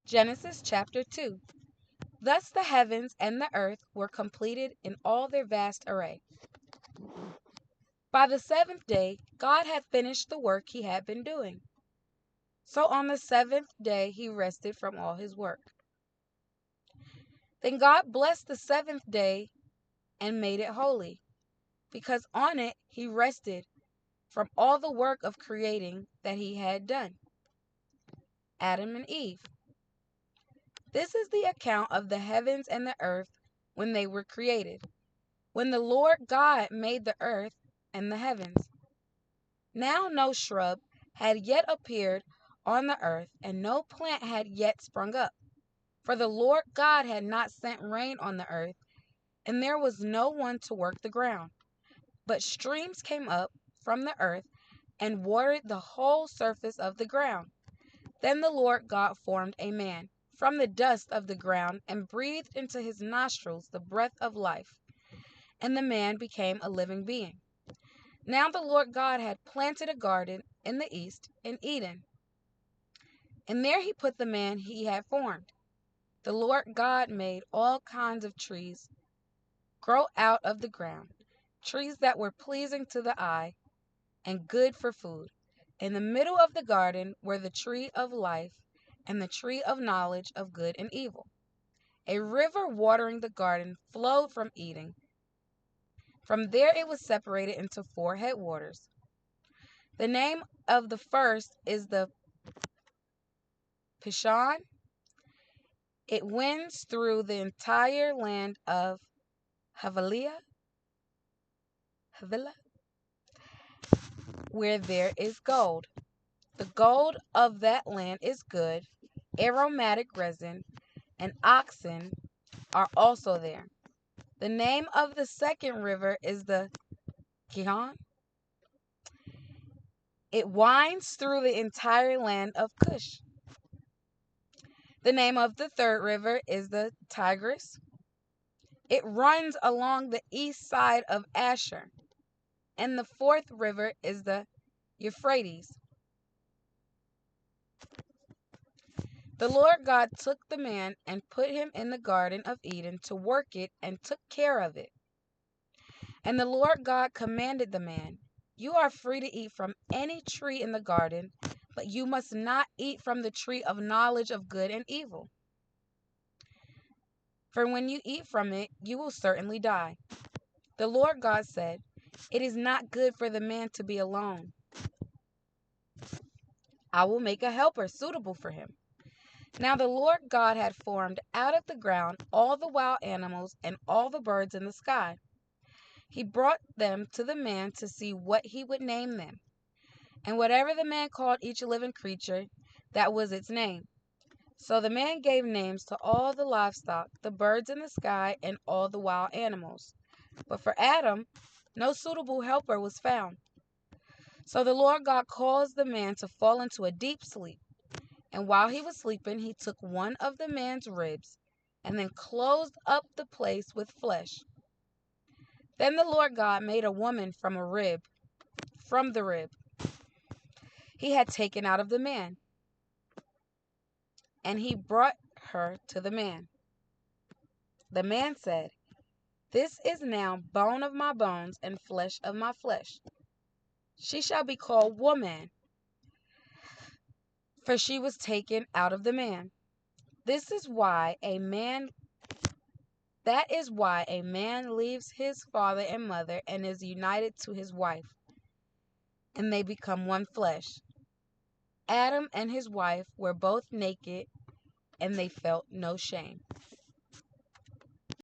Genesis chapter 2. Thus the heavens and the earth were completed in all their vast array. By the seventh day, God had finished the work he had been doing. So on the seventh day, he rested from all his work. Then God blessed the seventh day and made it holy, because on it he rested from all the work of creating that he had done. Adam and Eve. This is the account of the heavens and the earth when they were created, when the Lord God made the earth and the heavens. Now no shrub had yet appeared on the earth, and no plant had yet sprung up. For the Lord God had not sent rain on the earth, and there was no one to work the ground. But streams came up from the earth and watered the whole surface of the ground. Then the Lord God formed a man from the dust of the ground and breathed into his nostrils the breath of life, and the man became a living being. Now the Lord God had planted a garden in the east, in Eden, and there he put the man he had formed. The Lord God made all kinds of trees grow out of the ground, trees that were pleasing to the eye and good for food. In the middle of the garden were the tree of life and the tree of knowledge of good and evil. A river watering the garden flowed from Eden. From there it was separated into four headwaters. The name of the first is the Pishon. It winds through the entire land of Havilah, where there is gold. The gold of that land is good, aromatic resin, and oxen are also there. The name of the second river is the Gihon. It winds through the entire land of Cush. The name of the third river is the Tigris. It runs along the east side of Asher. And the fourth river is the Euphrates. The Lord God took the man and put him in the Garden of Eden to work it and took care of it. And the Lord God commanded the man, "You are free to eat from any tree in the garden, but you must not eat from the tree of knowledge of good and evil. For when you eat from it, you will certainly die." The Lord God said, "It is not good for the man to be alone. I will make a helper suitable for him." Now the Lord God had formed out of the ground all the wild animals and all the birds in the sky. He brought them to the man to see what he would name them. And whatever the man called each living creature, that was its name. So the man gave names to all the livestock, the birds in the sky, and all the wild animals. But for Adam, no suitable helper was found. So the Lord God caused the man to fall into a deep sleep. And while he was sleeping, he took one of the man's ribs and then closed up the place with flesh. Then the Lord God made a woman from the rib he had taken out of the man, and he brought her to the man. The man said, "This is now bone of my bones and flesh of my flesh. She shall be called woman, for she was taken out of the man. This is why a man That is why a man leaves his father and mother and is united to his wife, and they become one flesh." Adam and his wife were both naked, and they felt no shame.